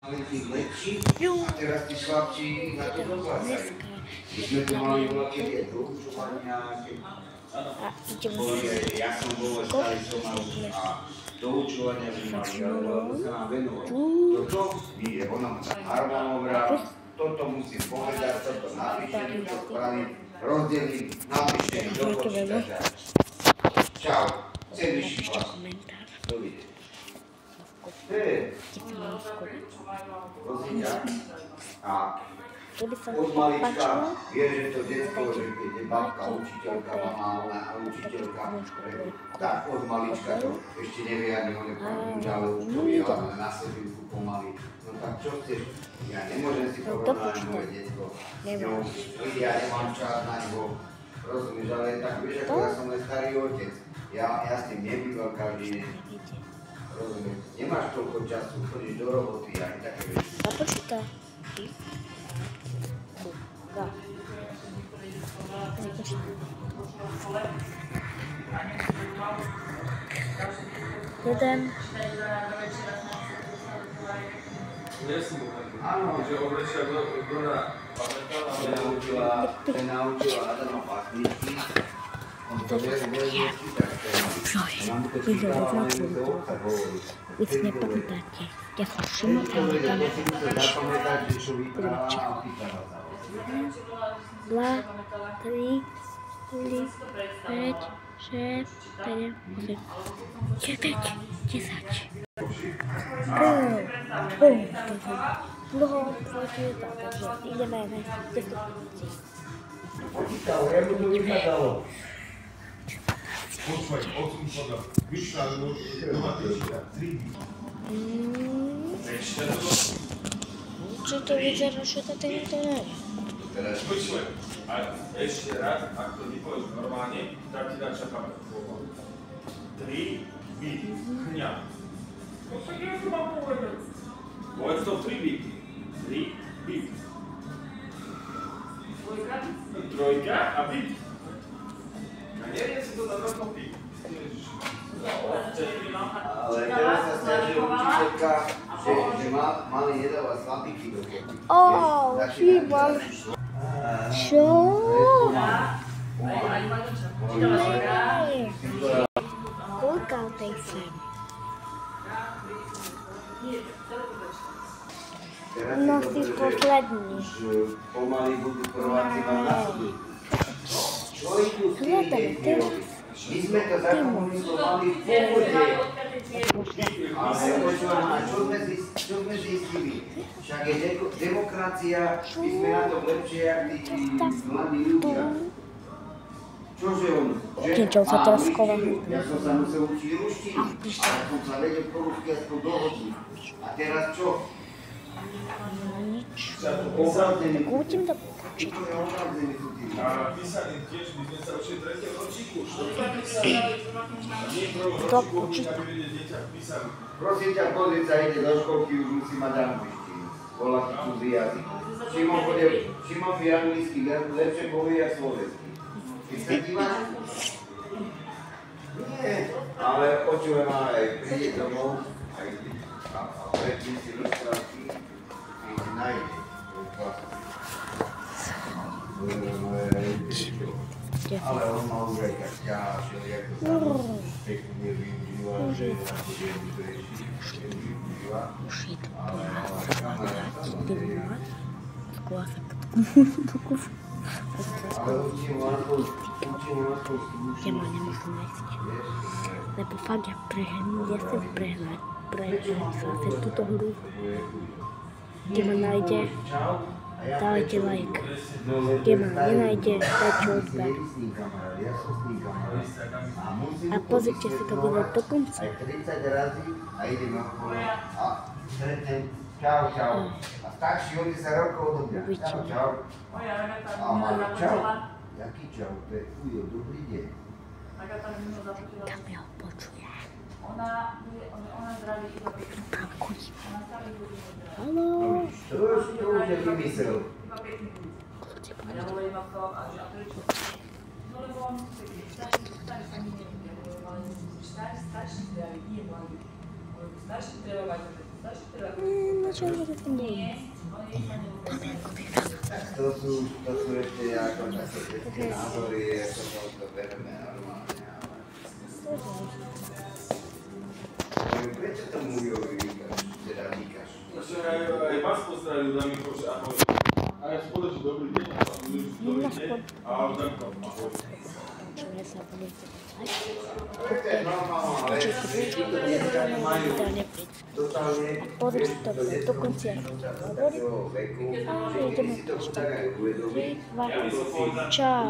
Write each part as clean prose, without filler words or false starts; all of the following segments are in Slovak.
tých lepších a teraz tí chlapci na to doplácajú. My sme tu mali veľké doučovania, ja som bol starý somal a doučovania sme mali, ale to sa nám venovalo. Toto je harmonogram, toto musím povedať, toto napíšem, toto spravím, rozdelím, napíšem do počítača. Čau, chcem vyšší hlas. Dovidenia. A od malička vie, že to detsko, že keď je babka, učiteľka, mama, ona učiteľka, tak od malička to ešte nevie ani ho nepovedať, ale už to vie, ale na sebinku pomaly. No tak čo chceš? Ja nemôžem si porovnať moje detsko. Ja nemám čas na ňo. Rozumieš, ale tak vieš, ako ja som len starý otec. Ja s tým nebývam každý deň. Rozumieš, nemáš toľko času, chodíš do roboty a aj také veci. Započítaj. Jeden. Áno, že obrečia do na pamätala, ten naučila Adama pásničky. On to vie čítať. Vy si nepamätáte. Ja som všimol, že je tam 2, 3, 4, 5, 6, 7, 8, 9, 10. Dlho počuje to, takže ideme na cestu. Počítalo, jak to vypadalo? Počúvaj, odsun podľa. Vyšla doma tečka, 3 dní. Čo to vyzerá, že to tento nie? Počúvaj, a ešte raz, ak to nepovieš normálne, tak ti dá čakať. 3 byty, chňa. No tak ja to mám povedať. Povedz to 3 byty. 3 byty. Trojka a byt. A neviem si to na dokopy. Ale teraz sa snaží učiteľka, že mali nedávať slabiky dokopy. Šíbal. Čo? Koľka tej sem? No si posledný. Pomaly budú prváci mať následný. Čo ich tu stýli? My sme to zakomunistovali v pôvode. Ale čo sme zistili? Však je demokracia, my sme na to lepšie, jak tí mladí ľudia. Čože on? Čo sa teraz skoval? Ja som sa musel učiť ruštinu. Ja som sa vedel po rusky aspoň dohodnúť. A teraz čo? Nič. Obrazení. Kútim do Obrazení sú tí. A písaním tiež, my sme sa učili 3. ročníku. Nie 1. Do ročníku, počíta. aby vedieť dieťa písať. Prosím ťa, pozrieť sa, ide do školky, už musí mať angličtinu. Bola ti cudzí jazyk. Šimon mi anglicky lepšie povie jak slovensky. Keď sa dívaš? Nie, ale počujem aj príde domov, aj a predtým si rozprávky a nájde. Ale on má už aj kaťa, všelijak to tam pekne využíva, že ako je využíva. Ale aj kamaráta, skôr sa ale učím ho na to skúšku. Nemôžem nájsť. Lebo fakt ja chcem prehrať túto hru. Kde ma nájde, dajte like. Kde ma nenájde, dajte odber. A pozrite si to video do konca. Aj 30 razy a ideme okolo a stretnem. Čau, čau. A starší oni sa rokov dobia. Čau, čau. A Mario, čau. Jaký čau? To je Ujo, dobrý deň. Tam ja ho počujem. Ona zdraví iba pekne. Tam chodí. Haló. To už je vymyslel. Iba pekne ľudí. A ja hovorím ako, a prečo? No lebo on starý sa mi neviem, ale starší zdraví, nie mladý. Starší treba mať No čo je to nie? To sú ešte ako také názory, ako to bereme normálne, ale... Prečo tomu Jovi vykáš, teda vykáš? Proste aj vás pozdravujú na Mikoš, ahoj. A ja spoločne dobrý deň, a budú dobrý deň. A odemko, ahoj. Čo ja sa budem To je normálne, ale tu to dneska nemajú totálne, Pozri to do konca hovorí a ideme si to tak aj uvedomiť. Čau.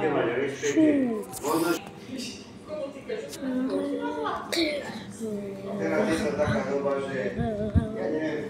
Teraz je to taká doba, že ja neviem,